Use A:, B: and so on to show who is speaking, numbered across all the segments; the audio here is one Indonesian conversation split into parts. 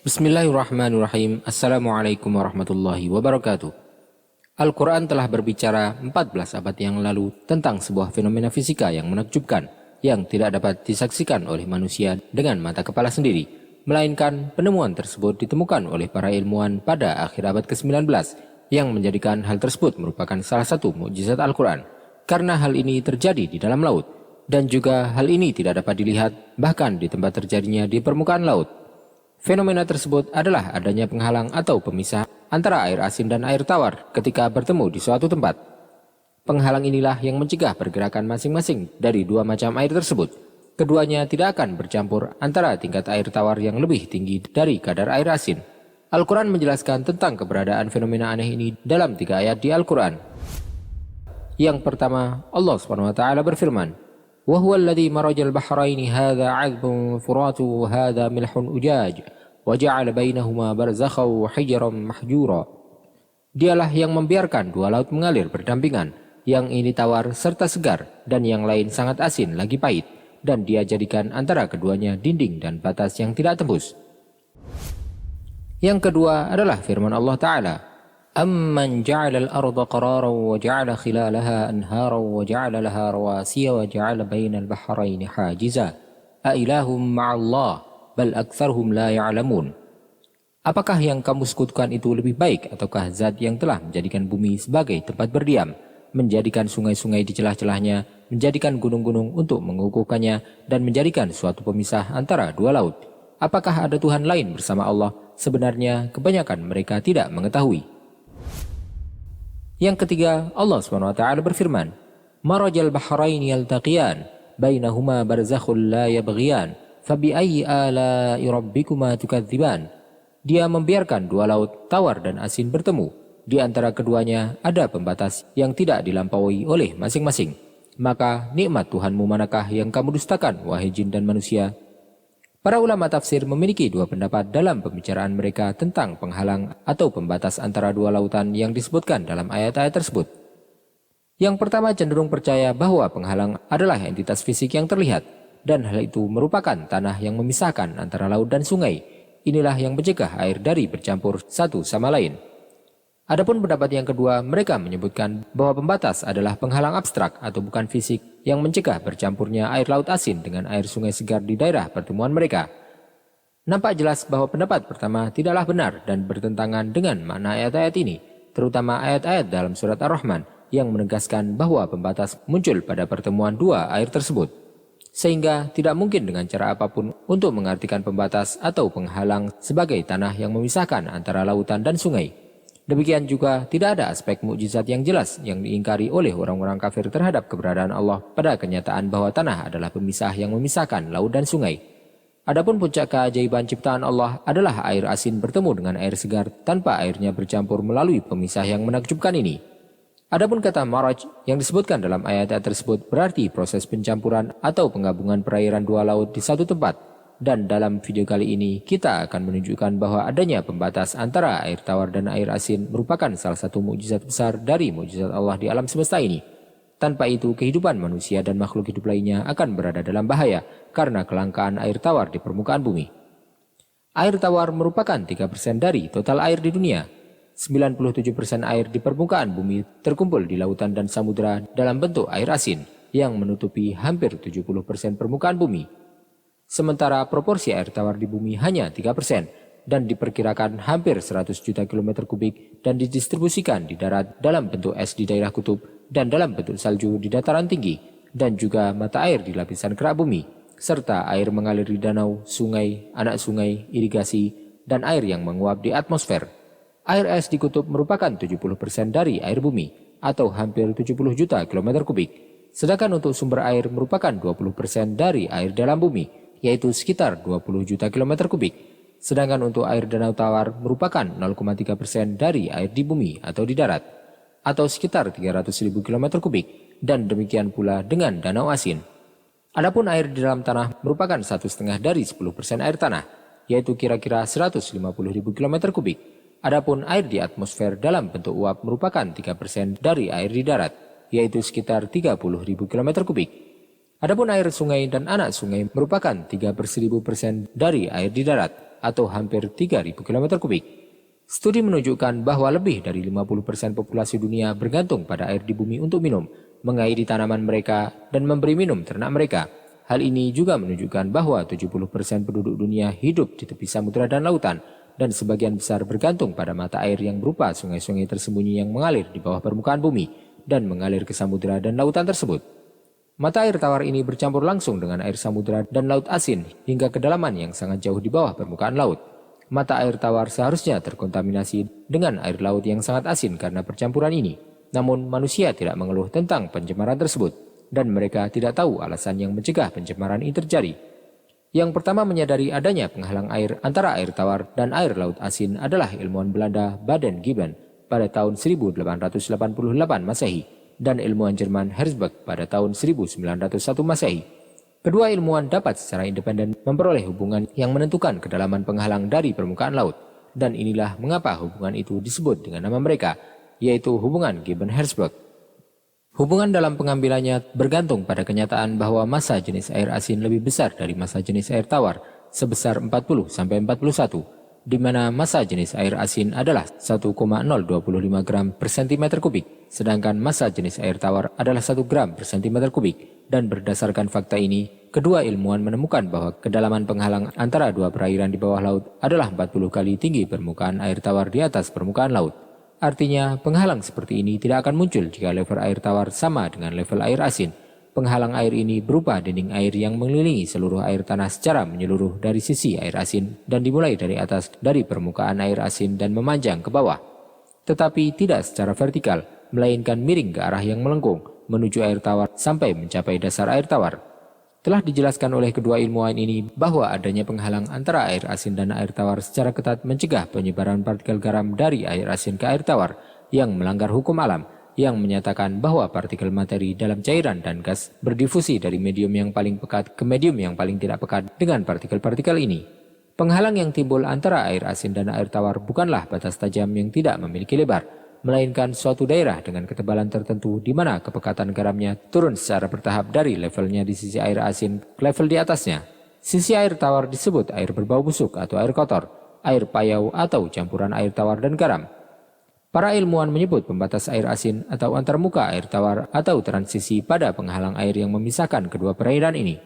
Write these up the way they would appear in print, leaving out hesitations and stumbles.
A: Bismillahirrahmanirrahim. Assalamualaikum warahmatullahi wabarakatuh. Al-Quran telah berbicara 14 abad yang lalu tentang sebuah fenomena fisika yang menakjubkan, yang tidak dapat disaksikan oleh manusia dengan mata kepala sendiri, melainkan penemuan tersebut ditemukan oleh para ilmuwan pada akhir abad ke-19, yang menjadikan hal tersebut merupakan salah satu mukjizat Al-Quran, karena hal ini terjadi di dalam laut, dan juga hal ini tidak dapat dilihat bahkan di tempat terjadinya di permukaan laut. Fenomena tersebut adalah adanya penghalang atau pemisah antara air asin dan air tawar ketika bertemu di suatu tempat. Penghalang inilah yang mencegah pergerakan masing-masing dari dua macam air tersebut. Keduanya tidak akan bercampur antara tingkat air tawar yang lebih tinggi dari kadar air asin. Al-Quran menjelaskan tentang keberadaan fenomena aneh ini dalam 3 ayat di Al-Quran. Yang pertama, Allah SWT berfirman, وَهُوَ الَّذِي مَرَجَ الْبَحْرَيْنِ هَذَا عَذْبٌ فُرَاتٌ وَهَذَا مِلْحٌ أُجَاجٌ وَجَعَلَ بَيْنَهُمَا بَرْزَخًا وَحِجْرًا مَحْجُورًا. Dialah yang membiarkan dua laut mengalir berdampingan, yang ini tawar serta segar, dan yang lain sangat asin lagi pahit, dan dia jadikan antara keduanya dinding dan batas yang tidak tembus. Yang kedua adalah firman Allah Ta'ala, أَمَّنْ جَعَلَ الْأَرْضَ قَرَارًا وَجَعَلَ خِلَالَهَا أَنْهَارًا وَجَعَلَ لَهَا رَوَاسِيَ وَجَعَلَ بَيْنَ الْبَحْرَيْنِ حَاجِزًا أَإِلَٰهٌ مَّعَ اللَّهِ بَلْ أَكْثَرُهُمْ لَا يَعْلَمُونَ. Apakah yang kamu sekutukan itu lebih baik ataukah zat yang telah menjadikan bumi sebagai tempat berdiam, menjadikan sungai-sungai di celah-celahnya, menjadikan gunung-gunung untuk mengukuhkannya, dan menjadikan suatu pemisah antara dua laut? Apakah ada Tuhan lain bersama Allah? Sebenarnya kebanyakan mereka tidak mengetahui. Yang ketiga, Allah SWT berfirman, Marajal bahraini yaltaqiyan, bainahuma barzakhul la yabghiyan, fabi'ayyi ala'i rabbikuma tukadziban. Dia membiarkan dua laut, tawar dan asin bertemu. Di antara keduanya ada pembatas yang tidak dilampaui oleh masing-masing. Maka nikmat Tuhanmu manakah yang kamu dustakan, wahai jin dan manusia? Para ulama tafsir memiliki dua pendapat dalam pembicaraan mereka tentang penghalang atau pembatas antara dua lautan yang disebutkan dalam ayat-ayat tersebut. Yang pertama cenderung percaya bahwa penghalang adalah entitas fisik yang terlihat, dan hal itu merupakan tanah yang memisahkan antara laut dan sungai. Inilah yang mencegah air dari bercampur satu sama lain. Adapun pendapat yang kedua, mereka menyebutkan bahwa pembatas adalah penghalang abstrak atau bukan fisik yang mencegah bercampurnya air laut asin dengan air sungai segar di daerah pertemuan mereka. Nampak jelas bahwa pendapat pertama tidaklah benar dan bertentangan dengan makna ayat-ayat ini, terutama ayat-ayat dalam surat Ar-Rahman yang menegaskan bahwa pembatas muncul pada pertemuan dua air tersebut. Sehingga tidak mungkin dengan cara apapun untuk mengartikan pembatas atau penghalang sebagai tanah yang memisahkan antara lautan dan sungai. Demikian juga tidak ada aspek mukjizat yang jelas yang diingkari oleh orang-orang kafir terhadap keberadaan Allah pada kenyataan bahwa tanah adalah pemisah yang memisahkan laut dan sungai. Adapun puncak keajaiban ciptaan Allah adalah air asin bertemu dengan air segar tanpa airnya bercampur melalui pemisah yang menakjubkan ini. Adapun kata maraj yang disebutkan dalam ayat-ayat tersebut berarti proses pencampuran atau penggabungan perairan dua laut di satu tempat. Dan dalam video kali ini kita akan menunjukkan bahwa adanya pembatas antara air tawar dan air asin merupakan salah satu mukjizat besar dari mukjizat Allah di alam semesta ini. Tanpa itu kehidupan manusia dan makhluk hidup lainnya akan berada dalam bahaya karena kelangkaan air tawar di permukaan bumi. Air tawar merupakan 3% dari total air di dunia. 97% air di permukaan bumi terkumpul di lautan dan samudera dalam bentuk air asin yang menutupi hampir 70% permukaan bumi. Sementara proporsi air tawar di bumi hanya 3% dan diperkirakan hampir 100 juta kilometer kubik dan didistribusikan di darat dalam bentuk es di daerah kutub dan dalam bentuk salju di dataran tinggi dan juga mata air di lapisan kerak bumi serta air mengalir di danau, sungai, anak sungai, irigasi dan air yang menguap di atmosfer. Air es di kutub merupakan 70% dari air bumi atau hampir 70 juta kilometer kubik. Sedangkan untuk sumber air merupakan 20% dari air dalam bumi, yaitu sekitar 20 juta kilometer kubik. Sedangkan untuk air danau tawar merupakan 0,3% dari air di bumi atau di darat, atau sekitar 300.000 kilometer kubik, dan demikian pula dengan danau asin. Adapun air di dalam tanah merupakan 1,5 dari 10% air tanah, yaitu kira-kira 150.000 kilometer kubik. Adapun air di atmosfer dalam bentuk uap merupakan 3% dari air di darat, yaitu sekitar 30.000 kilometer kubik. Adapun air sungai dan anak sungai merupakan 3/1000% dari air di darat atau hampir 3.000 km kubik. Studi menunjukkan bahwa lebih dari 50% populasi dunia bergantung pada air di bumi untuk minum, mengairi tanaman mereka, dan memberi minum ternak mereka. Hal ini juga menunjukkan bahwa 70% penduduk dunia hidup di tepi samudera dan lautan, dan sebagian besar bergantung pada mata air yang berupa sungai-sungai tersembunyi yang mengalir di bawah permukaan bumi dan mengalir ke samudera dan lautan tersebut. Mata air tawar ini bercampur langsung dengan air samudera dan laut asin hingga kedalaman yang sangat jauh di bawah permukaan laut. Mata air tawar seharusnya terkontaminasi dengan air laut yang sangat asin karena percampuran ini. Namun manusia tidak mengeluh tentang pencemaran tersebut, dan mereka tidak tahu alasan yang mencegah pencemaran ini terjadi. Yang pertama menyadari adanya penghalang air antara air tawar dan air laut asin adalah ilmuwan Belanda Baden Gibbon pada tahun 1888 Masehi dan ilmuwan Jerman Herzberg pada tahun 1901 Masehi. Kedua ilmuwan dapat secara independen memperoleh hubungan yang menentukan kedalaman penghalang dari permukaan laut, dan inilah mengapa hubungan itu disebut dengan nama mereka, yaitu hubungan Gibbon-Herzberg. Hubungan dalam pengambilannya bergantung pada kenyataan bahwa massa jenis air asin lebih besar dari massa jenis air tawar sebesar 40-41, di mana massa jenis air asin adalah 1,025 gram per cm kubik, sedangkan massa jenis air tawar adalah 1 gram per cm kubik. Dan berdasarkan fakta ini, kedua ilmuwan menemukan bahwa kedalaman penghalang antara dua perairan di bawah laut adalah 40 kali tinggi permukaan air tawar di atas permukaan laut. Artinya, penghalang seperti ini tidak akan muncul jika level air tawar sama dengan level air asin. Penghalang air ini berupa dinding air yang mengelilingi seluruh air tanah secara menyeluruh dari sisi air asin dan dimulai dari atas dari permukaan air asin dan memanjang ke bawah. Tetapi tidak secara vertikal, melainkan miring ke arah yang melengkung menuju air tawar sampai mencapai dasar air tawar. Telah dijelaskan oleh kedua ilmuwan ini bahwa adanya penghalang antara air asin dan air tawar secara ketat mencegah penyebaran partikel garam dari air asin ke air tawar yang melanggar hukum alam yang menyatakan bahwa partikel materi dalam cairan dan gas berdifusi dari medium yang paling pekat ke medium yang paling tidak pekat dengan partikel-partikel ini. Penghalang yang timbul antara air asin dan air tawar bukanlah batas tajam yang tidak memiliki lebar, melainkan suatu daerah dengan ketebalan tertentu di mana kepekatan garamnya turun secara bertahap dari levelnya di sisi air asin ke level di atasnya. Sisi air tawar disebut air berbau busuk atau air kotor, air payau atau campuran air tawar dan garam. Para ilmuwan menyebut pembatas air asin atau antarmuka air tawar atau transisi pada penghalang air yang memisahkan kedua perairan ini.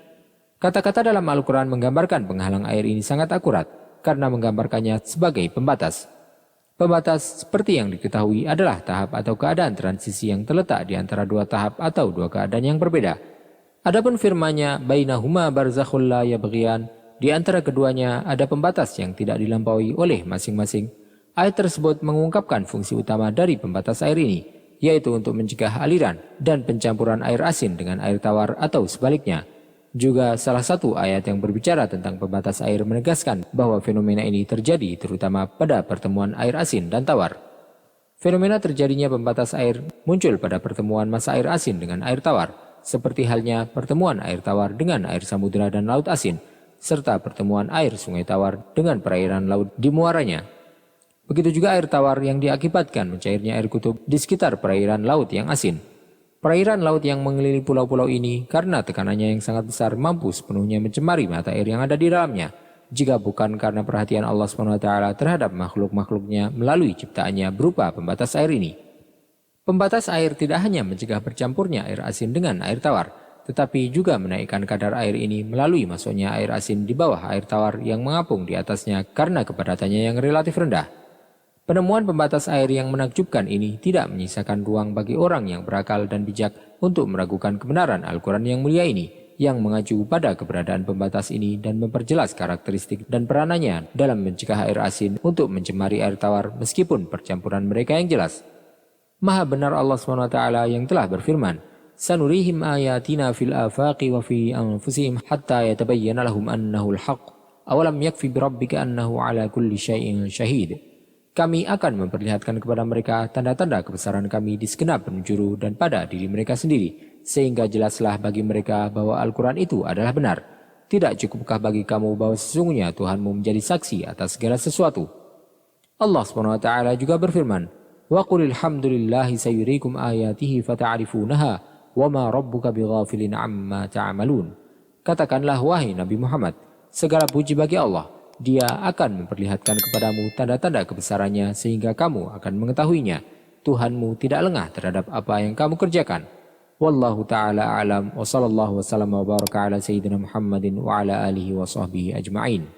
A: Kata-kata dalam Al-Quran menggambarkan penghalang air ini sangat akurat karena menggambarkannya sebagai pembatas. Pembatas seperti yang diketahui adalah tahap atau keadaan transisi yang terletak di antara dua tahap atau dua keadaan yang berbeda. Adapun firman-Nya bainahuma barzakhul la yabghiyan, di antara keduanya ada pembatas yang tidak dilampaui oleh masing-masing. Ayat tersebut mengungkapkan fungsi utama dari pembatas air ini, yaitu untuk mencegah aliran dan pencampuran air asin dengan air tawar atau sebaliknya. Juga salah satu ayat yang berbicara tentang pembatas air menegaskan bahwa fenomena ini terjadi terutama pada pertemuan air asin dan tawar. Fenomena terjadinya pembatas air muncul pada pertemuan massa air asin dengan air tawar, seperti halnya pertemuan air tawar dengan air samudera dan laut asin, serta pertemuan air sungai tawar dengan perairan laut di muaranya. Begitu juga air tawar yang diakibatkan mencairnya air kutub di sekitar perairan laut yang asin. Perairan laut yang mengelilingi pulau-pulau ini karena tekanannya yang sangat besar mampu sepenuhnya mencemari mata air yang ada di dalamnya, jika bukan karena perhatian Allah SWT terhadap makhluk-makhluknya melalui ciptaannya berupa pembatas air ini. Pembatas air tidak hanya mencegah bercampurnya air asin dengan air tawar, tetapi juga menaikkan kadar air ini melalui masuknya air asin di bawah air tawar yang mengapung di atasnya karena kepadatannya yang relatif rendah. Penemuan pembatas air yang menakjubkan ini tidak menyisakan ruang bagi orang yang berakal dan bijak untuk meragukan kebenaran Al-Quran yang mulia ini, yang mengacu pada keberadaan pembatas ini dan memperjelas karakteristik dan peranannya dalam mencegah air asin untuk mencemari air tawar meskipun percampuran mereka yang jelas. Maha benar Allah SWT yang telah berfirman, "Sanurihim ayatina fil afaqi wa fi anfusihim hatta yatabayyana lahum annahu al-haq. Awalam yakfi birabbika annahu ala kulli syai'in syahid." Kami akan memperlihatkan kepada mereka tanda-tanda kebesaran kami di segenap penjuru dan pada diri mereka sendiri, sehingga jelaslah bagi mereka bahwa Al-Quran itu adalah benar. Tidak cukupkah bagi kamu bahwa sesungguhnya Tuhanmu menjadi saksi atas segala sesuatu? Allah SWT juga berfirman, "Wa qulil hamdulillahi sayurikum ayatihi fata'arifunaha, wa ma rabbuka bighafilin amma ta'amalun." Katakanlah wahai Nabi Muhammad, segala puji bagi Allah. Dia akan memperlihatkan kepadamu tanda-tanda kebesarannya sehingga kamu akan mengetahuinya. Tuhanmu tidak lengah terhadap apa yang kamu kerjakan. Wallahu ta'ala a'lam wa sallallahu wa sallam wa baraka ala sayyidina Muhammadin wa ala alihi wa sahbihi ajma'in.